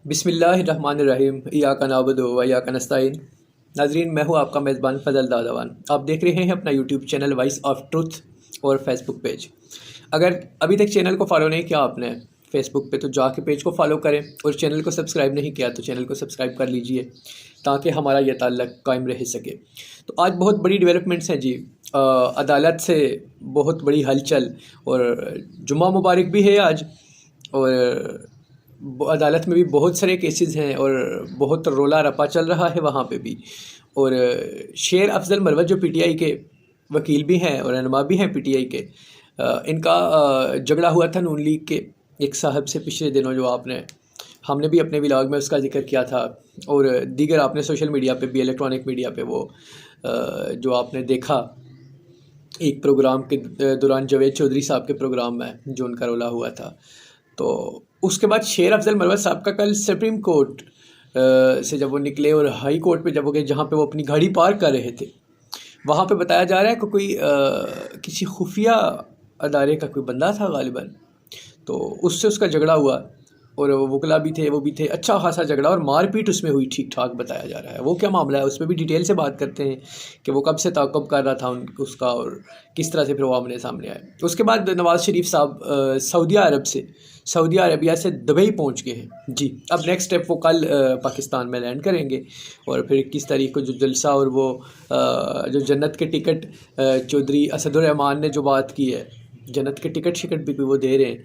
बिस्मिल्लाहिर्रहमानिर्रहीम इय्याका नअबुदु व इय्याका नस्तईन। नाज़रीन, मैं हूँ आपका मेज़बान फ़ज़ल दादावान। आप देख रहे हैं अपना YouTube channel voice of truth और फेसबुक पेज। अगर अभी तक चैनल को फॉलो नहीं किया आपने फेसबुक पे, तो जाके पेज को फॉलो करें, और चैनल को सब्सक्राइब नहीं किया तो चैनल को सब्सक्राइब कर लीजिए ताकि हमारा यह ताल्लुक़ कायम रह सके। तो आज बहुत बड़ी डेवलपमेंट्स हैं जी। अदालत से बहुत बड़ी हलचल, और जुम्मा मुबारक भी है आज, और अदालत में भी बहुत सारे केसेस हैं और बहुत रोला रपा चल रहा है वहाँ पे भी। और शेर अफजल मरवत जो पीटीआई के वकील भी हैं और रहनुमा भी हैं पीटीआई के, इनका झगड़ा हुआ था नून लीग के एक साहब से पिछले दिनों, जो हमने भी अपने व्लॉग में उसका जिक्र किया था, और दीगर आपने सोशल मीडिया पे भी, इलेक्ट्रॉनिक मीडिया पे वो जो आपने देखा एक प्रोग्राम के दौरान, जावेद चौधरी साहब के प्रोग्राम में जो उनका रोला हुआ था। तो उसके बाद शेर अफजल मरवत साहब का कल सुप्रीम कोर्ट से जब वो निकले और हाई कोर्ट पे जब वो गए, जहाँ पे वो अपनी गाड़ी पार्क कर रहे थे, वहाँ पे बताया जा रहा है कि कोई किसी खुफिया अदारे का कोई बंदा था गालिबन, तो उससे उसका झगड़ा हुआ, और वो वकला भी थे, वो भी थे, अच्छा खासा झगड़ा और मारपीट उसमें हुई, ठीक ठाक बताया जा रहा है। वो क्या मामला है, उस पर भी डिटेल से बात करते हैं कि वो कब से ताक़ुब कर रहा था उसका, और किस तरह से फिर वो आमने सामने आए। उसके बाद नवाज़ शरीफ साहब सऊदी अरबिया से दुबई पहुंच गए हैं जी। अब नेक्स्ट स्टेप वो कल पाकिस्तान में लैंड करेंगे, और फिर 21 तारीख को जो जलसा और वो जो जन्नत के टिकट चौधरी असदुर्रहमान ने जो बात की है, जन्नत के टिकट शिकट भी वो दे रहे हैं,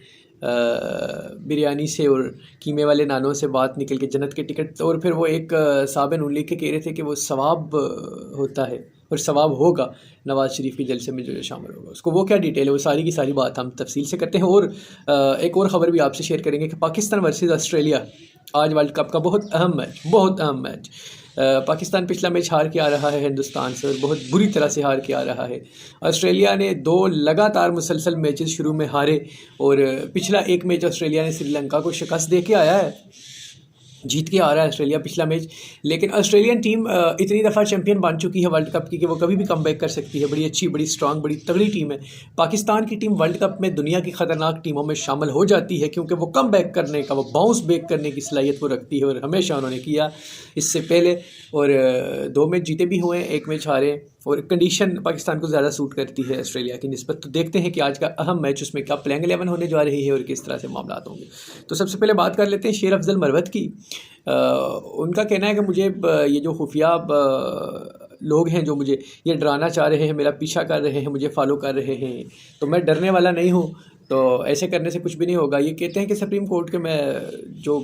बिरयानी से और कीमे वाले नानों से बात निकल के जन्नत के टिकट। और फिर वो एक साहब नून लीग के कह रहे थे कि वो सवाब होता है और सवाब होगा नवाज़ शरीफ के जलसे में जो शामिल होगा उसको। वो क्या डिटेल है, वो सारी की सारी बात हम तफसील से करते हैं। और एक और ख़बर भी आपसे शेयर करेंगे कि पाकिस्तान वर्सेस ऑस्ट्रेलिया आज वर्ल्ड कप का बहुत अहम मैच। पाकिस्तान पिछला मैच हार के आ रहा है हिंदुस्तान से, और बहुत बुरी तरह से हार के आ रहा है। ऑस्ट्रेलिया ने 2 लगातार मुसलसल मैचेस शुरू में हारे, और पिछला एक मैच ऑस्ट्रेलिया ने श्रीलंका को शिकस्त दे के आया है, जीत के आ रहा है ऑस्ट्रेलिया पिछला मैच। लेकिन ऑस्ट्रेलियन टीम इतनी दफ़ा चैंपियन बन चुकी है वर्ल्ड कप की कि वो कभी भी कमबैक कर सकती है। बड़ी अच्छी, बड़ी स्ट्रांग, बड़ी तगड़ी टीम है पाकिस्तान की टीम। वर्ल्ड कप में दुनिया की ख़तरनाक टीमों में शामिल हो जाती है, क्योंकि वो कमबैक करने का, वो बाउंस बैक करने की सलाहियत वो रखती है, और हमेशा उन्होंने किया इससे पहले। और 2 मैच जीते भी हुए हैं, 1 मैच हारे, और कंडीशन पाकिस्तान को ज़्यादा सूट करती है ऑस्ट्रेलिया की निस्बत। तो देखते हैं कि आज का अहम मैच उसमें क्या प्लेइंग 11 होने जा रही है और किस तरह से मामला होंगे। तो सबसे पहले बात कर लेते हैं शेर अफजल मरवत की। उनका कहना है कि मुझे ये जो खुफिया लोग हैं जो मुझे ये डराना चाह रहे हैं, मेरा पीछा कर रहे हैं, मुझे फॉलो कर रहे हैं, तो मैं डरने वाला नहीं हूँ, तो ऐसे करने से कुछ भी नहीं होगा। ये कहते हैं कि सुप्रीम कोर्ट के मैं जो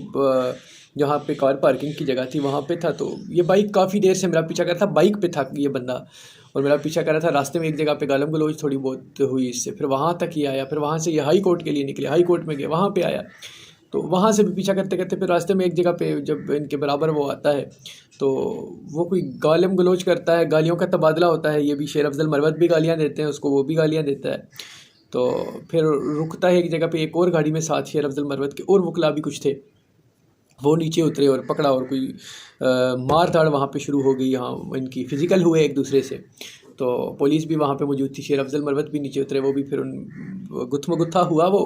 जहाँ पे कार पार्किंग की जगह थी वहाँ पे था, तो ये बाइक काफ़ी देर से मेरा पीछा कर रहा था, बाइक पे था ये बंदा, और मेरा पीछा कर रहा था। रास्ते में एक जगह पे गालम गलोच थोड़ी बहुत हुई इससे, फिर वहाँ तक ही आया, फिर वहाँ से ये हाई कोर्ट के लिए निकले, हाई कोर्ट में गए, वहाँ पे आया, तो वहाँ से भी पीछा करते करते फिर रास्ते में एक जगह पे जब इनके बराबर वो आता है, तो वो कोई गालिम गलोच करता है, गालियों का तबादला होता है। ये भी शेर अफजल मरवत भी गालियाँ देते हैं उसको, वो भी गालियाँ देता है। तो फिर रुकता है एक जगह पे, एक और गाड़ी में साथ शेर अफजल मरवत के और वकला भी कुछ थे, वो नीचे उतरे और पकड़ा, और कोई मार धाड़ वहाँ पे शुरू हो गई। यहाँ इनकी फ़िज़िकल हुए एक दूसरे से, तो पुलिस भी वहाँ पे मौजूद थी, शेर अफजल मरवत भी नीचे उतरे, वो भी फिर गुत्था हुआ वो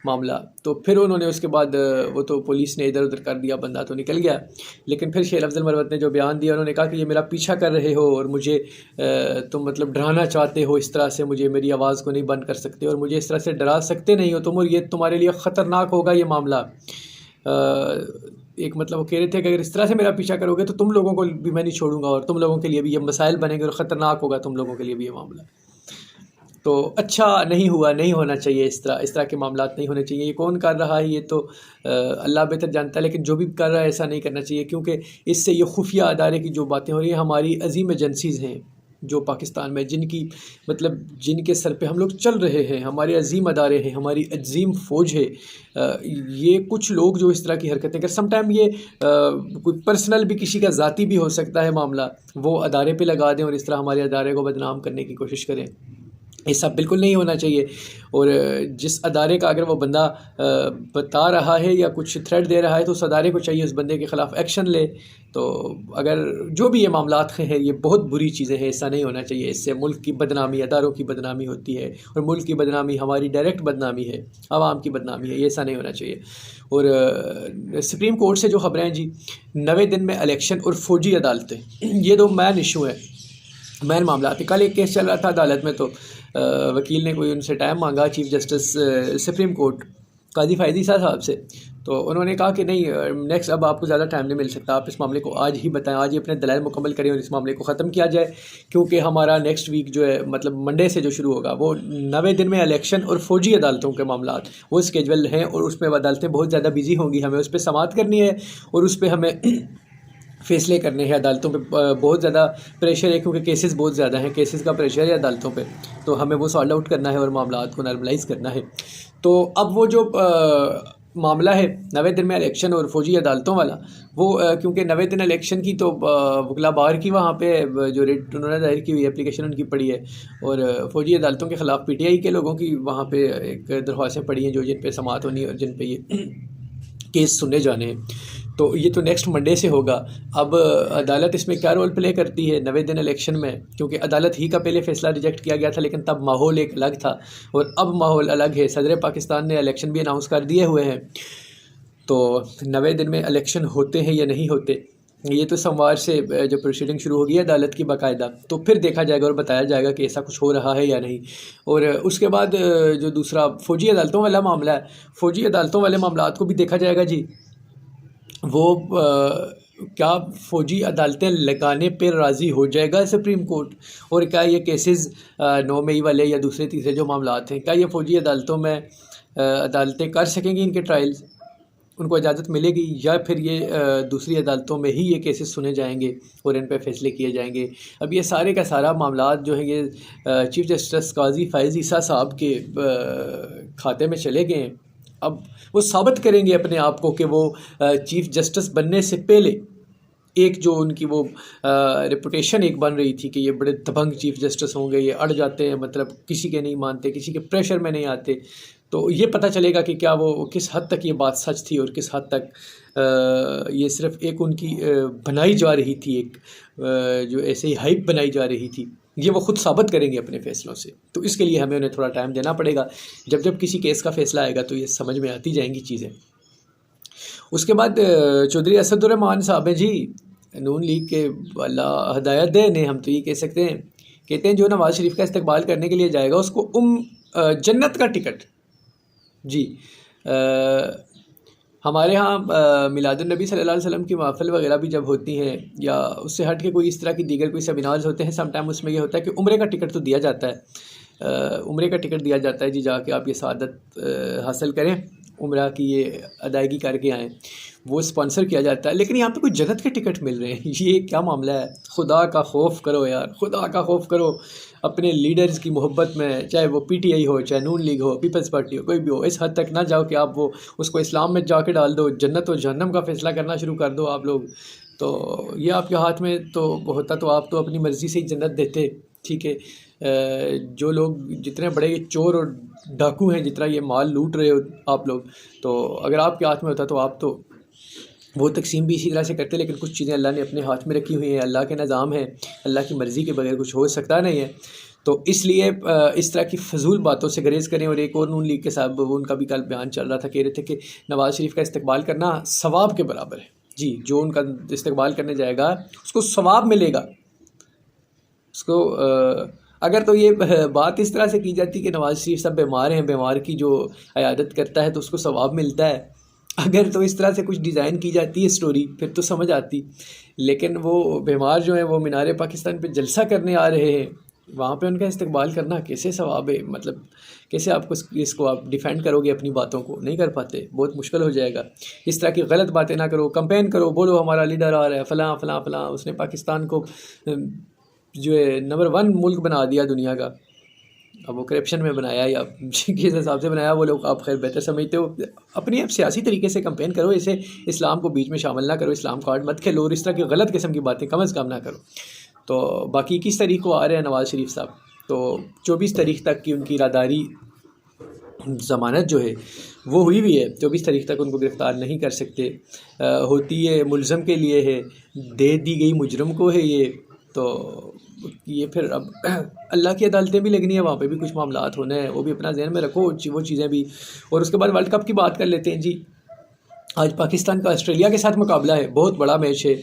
मामला। तो फिर उन्होंने उसके बाद वो तो पुलिस ने इधर उधर कर दिया, बंदा तो निकल गया। लेकिन फिर शेर अफजल मरवत ने जो बयान दिया, उन्होंने कहा कि ये मेरा पीछा कर रहे हो और मुझे तुम मतलब डराना चाहते हो, इस तरह से मुझे मेरी आवाज़ को नहीं बंद कर सकते और मुझे इस तरह से डरा सकते नहीं हो तुम, और ये तुम्हारे लिए ख़तरनाक होगा ये मामला। एक मतलब वो कह रहे थे कि अगर इस तरह से मेरा पीछा करोगे तो तुम लोगों को भी मैं नहीं छोड़ूंगा, और तुम लोगों के लिए भी ये मसाइल बनेंगे और ख़तरनाक होगा तुम लोगों के लिए भी ये मामला। तो अच्छा नहीं हुआ, नहीं होना चाहिए, इस तरह के मामला नहीं होने चाहिए। ये कौन कर रहा है ये तो अल्लाह बेहतर जानता है, लेकिन जो भी कर रहा है ऐसा नहीं करना चाहिए, क्योंकि इससे ये खुफिया अदारे की जो बातें हो रही हैं, हमारी अजीम एजेंसीज़ हैं जो पाकिस्तान में, जिनकी मतलब जिनके सर पे हम लोग चल रहे हैं, हमारे अजीम अदारे हैं, हमारी अजीम फ़ौज है। ये कुछ लोग जो इस तरह की हरकतें कर, समटाइम ये कोई पर्सनल भी, किसी का ज़ाती भी हो सकता है मामला, वो अदारे पे लगा दें और इस तरह हमारे अदारे को बदनाम करने की कोशिश करें। ऐसा बिल्कुल नहीं होना चाहिए। और जिस अदारे का अगर वो बंदा बता रहा है या कुछ थ्रेट दे रहा है तो उस अदारे को चाहिए उस बंदे के ख़िलाफ़ एक्शन ले। तो अगर जो भी ये मामलात हैं ये बहुत बुरी चीज़ें हैं, ऐसा नहीं होना चाहिए। इससे मुल्क की बदनामी, अदारों की बदनामी होती है और मुल्क की बदनामी हमारी डायरेक्ट बदनामी है, आवाम की बदनामी है, ये ऐसा नहीं होना चाहिए। और सुप्रीम कोर्ट से जो ख़बरें हैं जी, 90 दिन में इलेक्शन और फ़ौजी अदालतें, ये दो मैन इशू हैं, मैन मामला थे। कल एक केस चल रहा था अदालत में, तो वकील ने कोई उनसे टाइम मांगा, चीफ जस्टिस सुप्रीम कोर्ट काजी फ़ायज़ी साहब से। तो उन्होंने कहा कि नहीं, नेक्स्ट अब आपको ज़्यादा टाइम नहीं मिल सकता, आप इस मामले को आज ही बताएं, आज ही अपने दलाइल मुकम्मल करें और इस मामले को ख़त्म किया जाए, क्योंकि हमारा नेक्स्ट वीक जो है, मतलब मंडे से जो शुरू होगा, वो 90 दिन में इलेक्शन और फ़ौजी अदालतों के मामला वो स्केजल हैं और उसमें अदालतें बहुत ज़्यादा बिजी होंगी, हमें उस पर समाअत करनी है और उस पर हमें फ़ैसले करने हैं। अदालतों पे बहुत ज़्यादा प्रेशर है क्योंकि केसेस बहुत ज़्यादा हैं, केसेस का प्रेशर है अदालतों पे, तो हमें वो सॉल्व आउट करना है और मामलात को नॉर्मलाइज़ करना है। तो अब वो जो मामला है 90 दिन में इलेक्शन और फ़ौजी अदालतों वाला, वो क्योंकि 90 दिन इलेक्शन की तो वकला बार की वहाँ पे जो रेट उन्होंने दायर की हुई एप्लीकेशन उनकी पड़ी है, और फ़ौजी अदालतों के ख़िलाफ़ PTI के लोगों की वहाँ पे एक दरख्वास्तें पड़ी हैं जो जिन पे समाअत होनी है और जिन पे ये केस सुने जाने हैं। तो ये तो नेक्स्ट मंडे से होगा। अब अदालत इसमें क्या रोल प्ले करती है 90 दिन इलेक्शन में, क्योंकि अदालत ही का पहले फ़ैसला रिजेक्ट किया गया था, लेकिन तब माहौल एक अलग था और अब माहौल अलग है। सदर पाकिस्तान ने इलेक्शन भी अनाउंस कर दिए हुए हैं, तो 90 दिन में इलेक्शन होते हैं या नहीं होते, ये तो सोमवार से जो प्रोसीडिंग शुरू होगी अदालत की बाकायदा, तो फिर देखा जाएगा और बताया जाएगा कि ऐसा कुछ हो रहा है या नहीं। और उसके बाद जो दूसरा फ़ौजी अदालतों वाला मामला है, फ़ौजी अदालतों वाले मामलात को भी देखा जाएगा जी। वो क्या फ़ौजी अदालतें लगाने पर राज़ी हो जाएगा सुप्रीम कोर्ट, और क्या ये केसेस 9 मई वाले या दूसरे तीसरे जो मामलात हैं, क्या ये फ़ौजी अदालतों में अदालतें कर सकेंगी इनके ट्रायल्स, उनको इजाज़त मिलेगी, या फिर ये दूसरी अदालतों में ही ये केसेस सुने जाएंगे और इन पे फ़ैसले किए जाएंगे। अब ये सारे का सारा मामलात जो है ये चीफ़ जस्टिस काजी फ़ायज़ी साहब के खाते में चले गए हैं। अब वो साबित करेंगे अपने आप को कि वो चीफ़ जस्टिस बनने से पहले एक जो उनकी वो रेपुटेशन एक बन रही थी कि ये बड़े दबंग चीफ़ जस्टिस होंगे, ये अड़ जाते हैं, मतलब किसी के नहीं मानते, किसी के प्रेशर में नहीं आते। तो ये पता चलेगा कि क्या वो किस हद तक ये बात सच थी और किस हद तक ये सिर्फ़ एक उनकी बनाई जा रही थी, एक जो ऐसे ही हाइप बनाई जा रही थी, ये वो ख़ुद साबित करेंगे अपने फ़ैसलों से। तो इसके लिए हमें उन्हें थोड़ा टाइम देना पड़ेगा। जब जब किसी केस का फ़ैसला आएगा तो ये समझ में आती जाएंगी चीज़ें। उसके बाद चौधरी असदुर्रहमान साहब हैं जी, नून लीग के अल्लाह हदायत दे ने, हम तो ये कह सकते हैं, कहते हैं जो नवाज़ शरीफ का इस्तकबाल करने के लिए जाएगा उसको जन्नत का टिकट जी। हमारे यहाँ मिलादुन्नबी सल्लल्लाहु अलैहि वसल्लम की महफ़िल वगैरह भी जब होती हैं या उससे हट के कोई इस तरह की दीगर कोई सेमिनार्स होते हैं, समटाइम उसमें ये होता है कि उम्रे का टिकट तो दिया जाता है, उम्रे का टिकट दिया जाता है जी, जाके आप ये सआदत हासिल करें, उम्रा की ये अदायगी करके आएँ, वो स्पॉन्सर किया जाता है। लेकिन यहाँ पे कोई जन्नत के टिकट मिल रहे हैं, ये क्या मामला है? खुदा का खौफ करो यार, खुदा का खौफ करो अपने लीडर्स की मोहब्बत में, चाहे वो PTI हो, चाहे नून लीग हो, पीपल्स पार्टी हो, कोई भी हो। इस हद तक ना जाओ कि आप वो उसको इस्लाम में जाके डाल दो, जन्नत और जहन्नम का फ़ैसला करना शुरू कर दो आप लोग। तो ये आपके हाथ में तो होता तो आप तो अपनी मर्ज़ी से ही जन्नत देते, ठीक है। जो लोग जितने बड़े चोर और डाकू हैं, जितना ये माल लूट रहे हो आप लोग, तो अगर आपके हाथ में होता तो आप तो वो तकसीम भी इसी तरह से करते। लेकिन कुछ चीज़ें अल्लाह ने अपने हाथ में रखी हुई हैं, अल्लाह के निज़ाम है, अल्लाह की मर्ज़ी के बगैर कुछ हो सकता नहीं है। तो इसलिए इस तरह की फ़जूल बातों से गुरेज़ करें। और एक और नून लीग के साहब, वो उनका भी कल बयान चल रहा था, कह रहे थे कि नवाज़ शरीफ का इस्तकबाल करना सवाब के बराबर है जी। जो उनका इस्तकबाल करने जाएगा उसको सवाब मिलेगा उसको। अगर तो ये बात इस तरह से की जाती कि नवाज़ शरीफ साहब बीमार हैं, बीमार की जो अयादत करता है तो उसको सवाब मिलता है, अगर तो इस तरह से कुछ डिज़ाइन की जाती है स्टोरी, फिर तो समझ आती। लेकिन वो बीमार जो हैं वो मीनार पाकिस्तान पे जलसा करने आ रहे हैं, वहाँ पे उनका इस्तकबाल करना कैसे सवाब है? मतलब कैसे आपको इसको आप डिफेंड करोगे? अपनी बातों को नहीं कर पाते, बहुत मुश्किल हो जाएगा। इस तरह की गलत बातें ना करो, कंपेन करो, बोलो हमारा लीडर आ रहा है, फ़लाँ फ़लाँ फ़लाँ, उसने पाकिस्तान को जो है नंबर 1 मुल्क बना दिया दुनिया का। अब वो करप्शन में बनाया या किस हिसाब से बनाया वो लोग आप खैर बेहतर समझते हो। अपनी आप सियासी तरीके से कंपेन करो, इसे इस्लाम को बीच में शामिल ना करो, इस्लाम कार्ड मत खेलो और इस तरह की गलत किस्म की बातें कम अज़ कम ना करो। तो बाकी 21 तारीख को आ रहे हैं नवाज़ शरीफ साहब, तो 24 तारीख तक की उनकी राहदारी ज़मानत जो है वो हुई हुई है। 24 तारीख तक उनको गिरफ़्तार नहीं कर सकते। होती है मुलज़म के लिए है, दे दी गई मुजरम को है ये। तो ये फिर अब अल्लाह की अदालतें भी लगनी है, वहाँ पे भी कुछ मामलात होने हैं, वो भी अपना ज़हन में रखो वो चीज़ें भी। और उसके बाद वर्ल्ड कप की बात कर लेते हैं जी। आज पाकिस्तान का ऑस्ट्रेलिया के साथ मुकाबला है, बहुत बड़ा मैच है।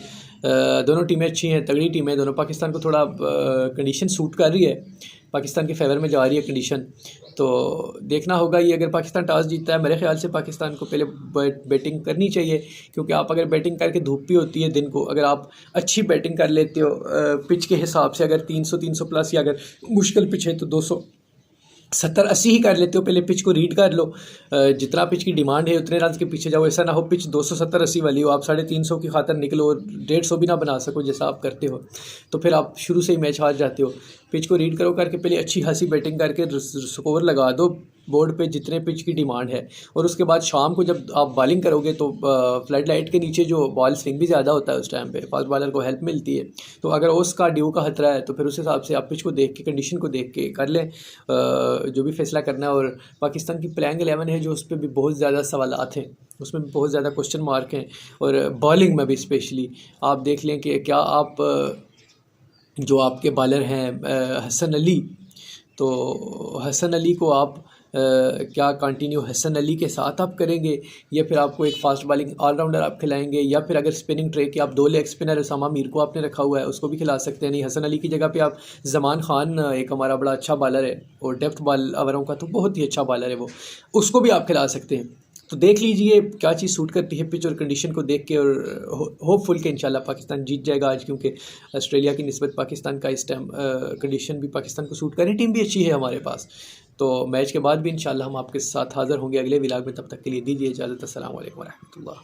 दोनों टीमें अच्छी हैं, तगड़ी टीमें दोनों। पाकिस्तान को थोड़ा कंडीशन सूट कर रही है, पाकिस्तान के फेवर में जा रही है कंडीशन। तो देखना होगा ये, अगर पाकिस्तान टॉस जीतता है मेरे ख्याल से पाकिस्तान को पहले बैटिंग करनी चाहिए, क्योंकि आप अगर बैटिंग करके धूप भी होती है दिन को, अगर आप अच्छी बैटिंग कर लेते हो पिच के हिसाब से, अगर 300 प्लस, या अगर मुश्किल पिच है तो 270-80 ही कर लेते हो, पहले पिच को रीड कर लो, जितना पिच की डिमांड है उतने रन के पीछे जाओ। ऐसा ना हो पिच 270-80 वाली हो, आप 350 की खातर निकलो और 150 भी ना बना सको जैसा आप करते हो, तो फिर आप शुरू से ही मैच हार जाते हो। पिच को रीड करो करके पहले अच्छी खासी बैटिंग करके स्कोर लगा दो बोर्ड पे जितने पिच की डिमांड है, और उसके बाद शाम को जब आप बॉलिंग करोगे तो फ्लड लाइट के नीचे जो बॉल स्विंग भी ज़्यादा होता है उस टाइम पे फास्ट बॉलर को हेल्प मिलती है। तो अगर उसका ड्यू का खतरा है तो फिर उस हिसाब से आप पिच को देख के कंडीशन को देख के कर लें जो भी फैसला करना है। और पाकिस्तान की प्लेइंग 11 है जो उस पर भी बहुत ज़्यादा सवालात हैं, उसमें भी बहुत ज़्यादा क्वेश्चन मार्क हैं, और बॉलिंग में भी स्पेशली आप देख लें कि क्या आप जो आपके बॉलर हैं हसन अली, तो हसन अली को आप क्या कंटिन्यू हसन अली के साथ आप करेंगे, या फिर आपको एक फास्ट बॉलिंग ऑलराउंडर आप खिलाएंगे, या फिर अगर स्पिनिंग ट्रे की आप 2 लेग स्पिनर उसामा मीर को आपने रखा हुआ है उसको भी खिला सकते हैं। नहीं, हसन अली की जगह पे आप ज़मान खान, एक हमारा बड़ा अच्छा बॉलर है और डेप्थ बॉल ओवरों का तो बहुत ही अच्छा बॉलर है वो, उसको भी आप खिला सकते हैं। तो देख लीजिए क्या चीज़ सूट करती है पिच और कंडीशन को देख के, और होपफुल के इंशाल्लाह पाकिस्तान जीत जाएगा आज, क्योंकि ऑस्ट्रेलिया की निस्बत पाकिस्तान का इस टाइम कंडीशन भी पाकिस्तान को सूट करे, टीम भी अच्छी है हमारे पास। तो मैच के बाद भी इंशाल्लाह हम आपके साथ हाज़िर होंगे अगले व्लॉग में, तब तक के लिए दीजिए इजाज़त। अस्सलाम वालेकुम रहमतुल्लाह।